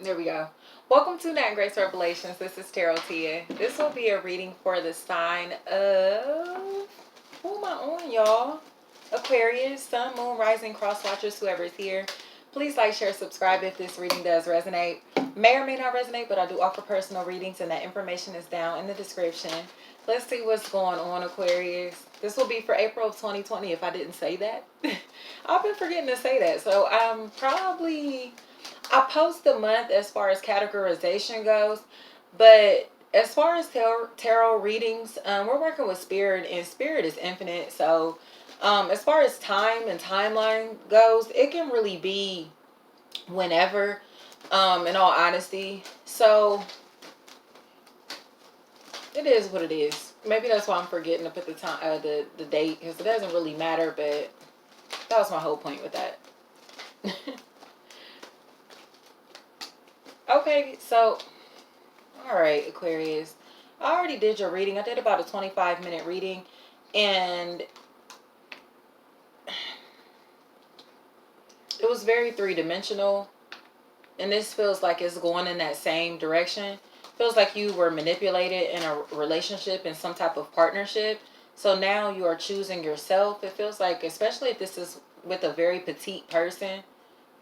There we go. Welcome to NatAndGrace Revelations. This is Tarot Tia. This will be a reading for the sign of... Who am I on, y'all? Aquarius, Sun, Moon, Rising, Cross Watchers, whoever is here. Please like, share, subscribe if this reading does resonate. May or may not resonate, but I do offer personal readings, and that information is down in the description. Let's see what's going on, Aquarius. This will be for April of 2020, if I didn't say that. I've been forgetting to say that. So I'm probably... I post the month as far as categorization goes, but as far as tarot readings, we're working with Spirit, and Spirit is infinite. So as far as time and timeline goes, it can really be whenever, in all honesty. So it is what it is. Maybe that's why I'm forgetting to put the time, the date, because it doesn't really matter, but that was my whole point with that. Okay, so, alright, Aquarius. I already did your reading. I did about a 25-minute reading, and it was very three-dimensional, and this feels like it's going in that same direction. Feels like you were manipulated in a relationship, in some type of partnership, so now you are choosing yourself. It feels like, especially if this is with a very petite person,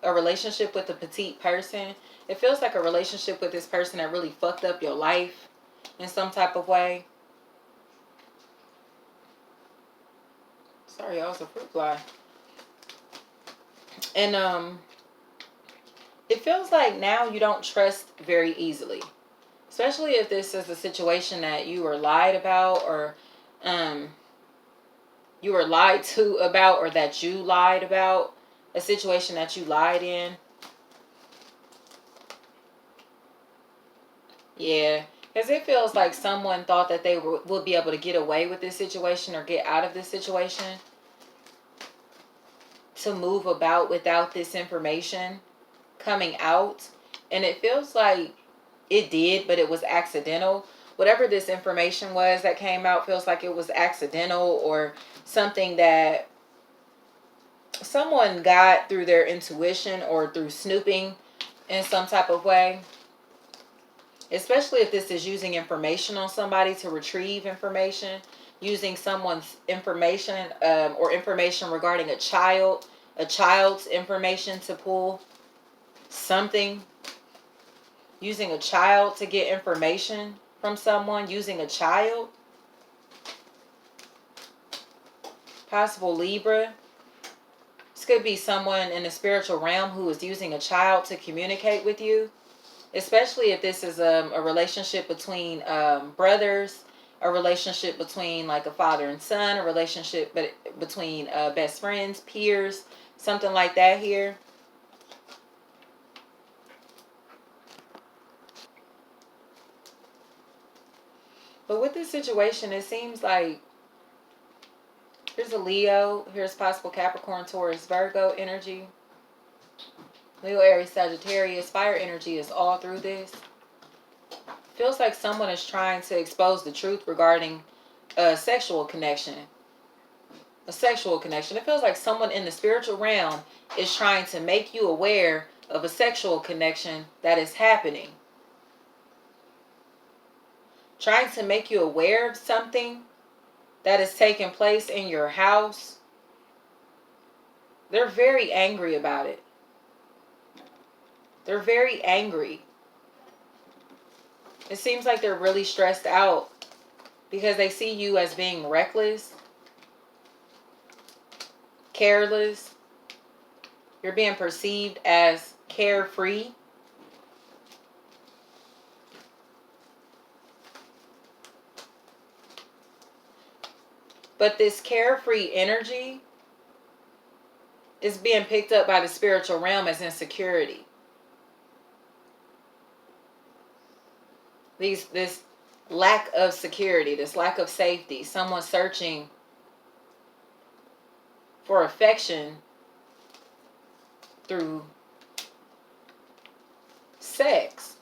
a relationship with a petite person, it feels like a relationship with this person that really fucked up your life in some type of way. Sorry, I was a fruit fly. And it feels like now you don't trust very easily, especially if this is a situation that you were lied about, or you were lied to about, or that you lied about, a situation that you lied in. Yeah, because it feels like someone thought that they would be able to get away with this situation, or get out of this situation, to move about without this information coming out. And it feels like it did, but it was accidental. Whatever this information was that came out feels like it was accidental, or something that someone got through their intuition or through snooping in some type of way. Especially if this is using information on somebody to retrieve information, using someone's information, or information regarding a child's information to pull something, using a child to get information from someone, using a child. Possible Libra. This could be someone in the spiritual realm who is using a child to communicate with you. Especially if this is a relationship between brothers, a relationship between like a father and son, a relationship between best friends, peers, something like that here. But with this situation, it seems like here's a Leo, here's possible Capricorn, Taurus, Virgo energy. Leo, Aries, Sagittarius, fire energy is all through this. Feels like someone is trying to expose the truth regarding a sexual connection. A sexual connection. It feels like someone in the spiritual realm is trying to make you aware of a sexual connection that is happening. Trying to make you aware of something that is taking place in your house. They're very angry about it. They're very angry. It seems like they're really stressed out because they see you as being reckless, careless. You're being perceived as carefree. But this carefree energy is being picked up by the spiritual realm as insecurity. This lack of security, this lack of safety, someone searching for affection through sex.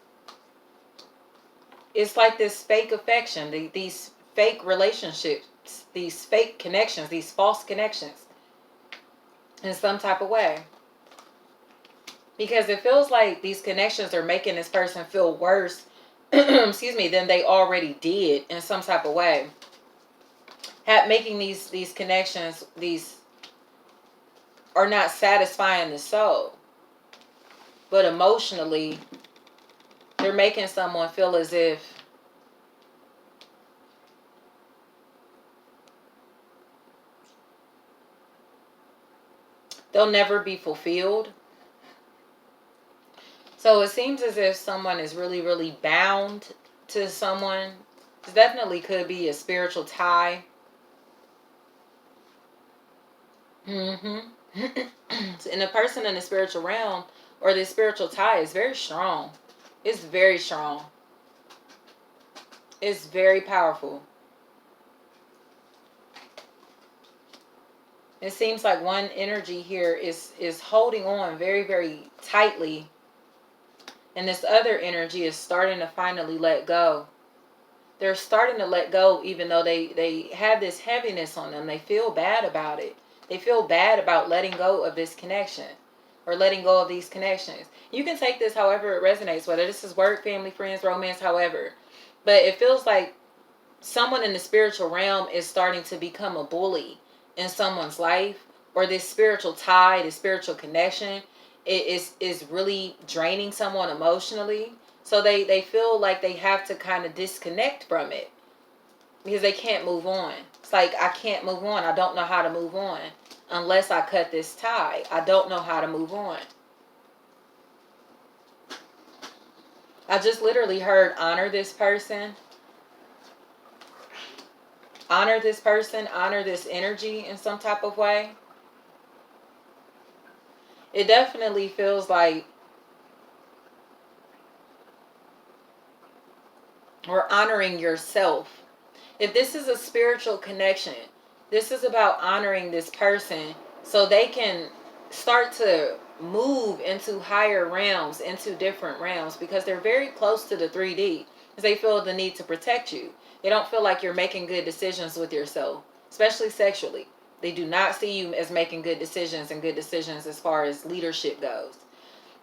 It's like this fake affection, these fake relationships, these fake connections, these false connections in some type of way. Because it feels like these connections are making this person feel worse, excuse me, than they already did in some type of way. Making these connections, these are not satisfying the soul. But emotionally, they're making someone feel as if they'll never be fulfilled. So it seems as if someone is really, really bound to someone. It definitely could be a spiritual tie. And a person in the spiritual realm or the spiritual tie is very strong. It's very strong. It's very powerful. It seems like one energy here is holding on very, very tightly. And this other energy is starting to finally let go. They're starting to let go even though they have this heaviness on them. They feel bad about it. They feel bad about letting go of this connection or letting go of these connections. You can take this however it resonates, whether this is work, family, friends, romance, however. But it feels like someone in the spiritual realm is starting to become a bully in someone's life, or this spiritual tie, this spiritual connection is really draining someone emotionally. So they feel like they have to kind of disconnect from it because they can't move on. It's like, I can't move on. I don't know how to move on unless I cut this tie. I don't know how to move on. I just literally heard honor this person. Honor this person. Honor this energy in some type of way. It definitely feels like we're honoring yourself. If this is a spiritual connection, this is about honoring this person so they can start to move into higher realms, into different realms, because they're very close to the 3D. Because they feel the need to protect you. They don't feel like you're making good decisions with yourself, especially sexually. They do not see you as making good decisions and good decisions as far as leadership goes.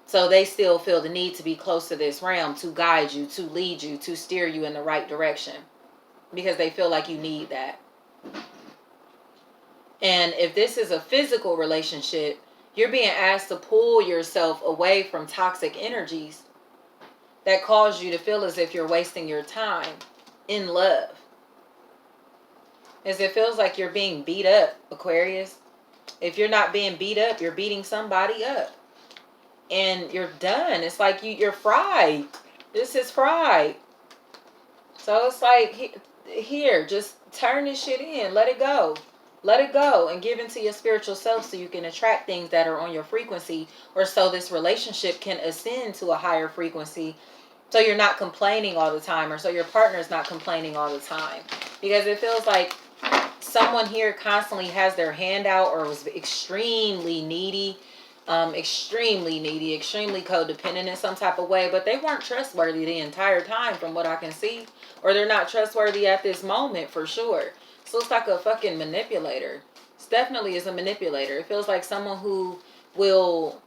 So they still feel the need to be close to this realm to guide you, to lead you, to steer you in the right direction. Because they feel like you need that. And if this is a physical relationship, you're being asked to pull yourself away from toxic energies that cause you to feel as if you're wasting your time in love. As it feels like you're being beat up, Aquarius. If you're not being beat up, you're beating somebody up. And you're done. It's like you're fried. This is fried. So it's like, here, just turn this shit in. Let it go. Let it go and give into your spiritual self so you can attract things that are on your frequency, or so this relationship can ascend to a higher frequency, so you're not complaining all the time, or so your partner's not complaining all the time. Because it feels like someone here constantly has their hand out or was extremely needy, extremely codependent in some type of way, but they weren't trustworthy the entire time from what I can see, or they're not trustworthy at this moment for sure. So it's like a fucking manipulator. It definitely is a manipulator. It feels like someone who will,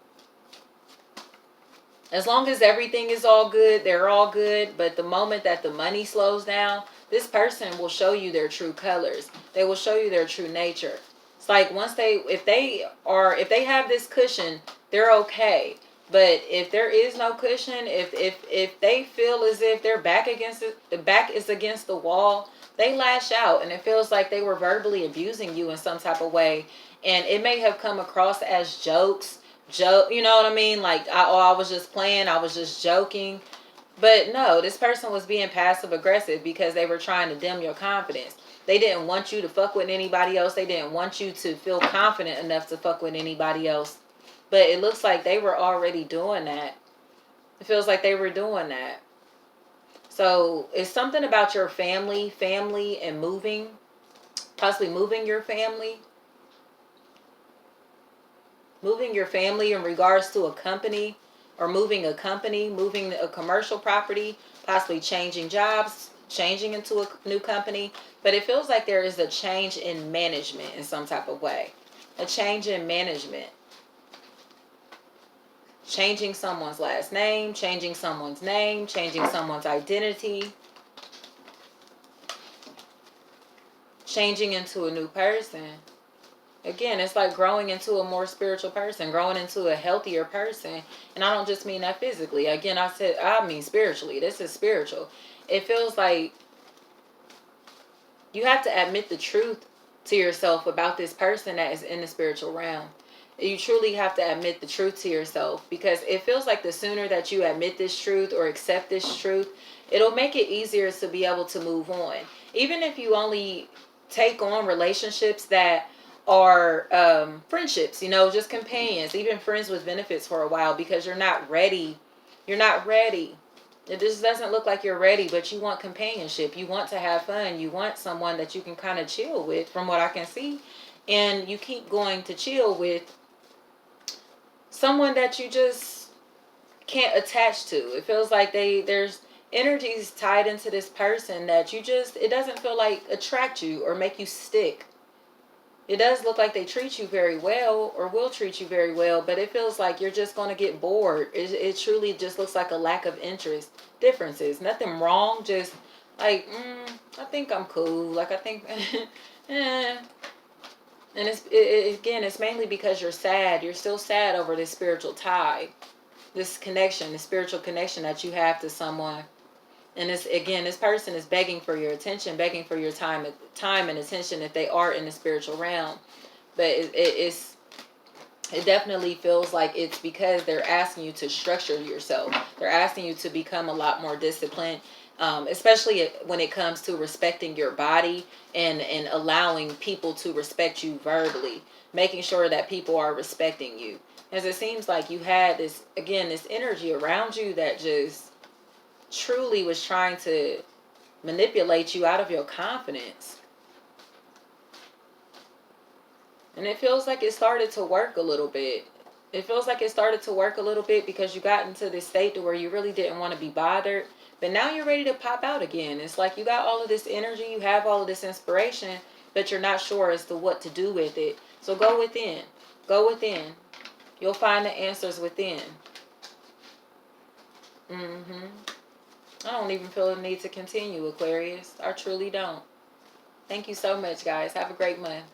as long as everything is all good, they're all good, but the moment that the money slows down, this person will show you their true colors. They will show you their true nature. It's like if they have this cushion, they're okay. But if there is no cushion, if they feel as if their back is against the wall, they lash out, and it feels like they were verbally abusing you in some type of way. And it may have come across as joke, you know what I mean? Like, I was just playing, I was just joking. But no, this person was being passive aggressive because they were trying to dim your confidence. They didn't want you to fuck with anybody else. They didn't want you to feel confident enough to fuck with anybody else. But it looks like they were already doing that. It feels like they were doing that. So it's something about your family and moving, possibly moving your family in regards to a company, or moving a company, moving a commercial property, possibly changing jobs, changing into a new company. But it feels like there is a change in management in some type of way. A change in management. changing someone's last name, changing someone's name, changing someone's identity, changing into a new person. Again, it's like growing into a more spiritual person, growing into a healthier person. And I don't just mean that physically. Again, I mean spiritually. This is spiritual. It feels like you have to admit the truth to yourself about this person that is in the spiritual realm. You truly have to admit the truth to yourself, because it feels like the sooner that you admit this truth or accept this truth, it'll make it easier to be able to move on. Even if you only take on relationships that are friendships, just companions, even friends with benefits for a while, because you're not ready. You're not ready. It just doesn't look like you're ready, but you want companionship. You want to have fun. You want someone that you can kind of chill with, from what I can see. And you keep going to chill with someone that you just can't attach to. It feels like there's energies tied into this person that it doesn't feel like attract you or make you stick. It does look like they treat you very well, or will treat you very well, but it feels like you're just going to get bored. It truly just looks like a lack of interest. Differences. Nothing wrong, just like, I think I'm cool. Like, I think, eh. And again, it's mainly because you're sad. You're still sad over this spiritual tie, this connection, this spiritual connection that you have to someone. And this person is begging for your attention, begging for your time and attention if they are in the spiritual realm. But it definitely feels like it's because they're asking you to structure yourself. They're asking you to become a lot more disciplined, especially when it comes to respecting your body and allowing people to respect you verbally, making sure that people are respecting you. As it seems like you had this energy around you that just truly was trying to manipulate you out of your confidence. And it feels like it started to work a little bit. It feels like it started to work a little bit because you got into this state to where you really didn't want to be bothered. But now you're ready to pop out again. It's like you got all of this energy, you have all of this inspiration, but you're not sure as to what to do with it. So go within. Go within. You'll find the answers within. I don't even feel the need to continue, Aquarius. I truly don't. Thank you so much, guys. Have a great month.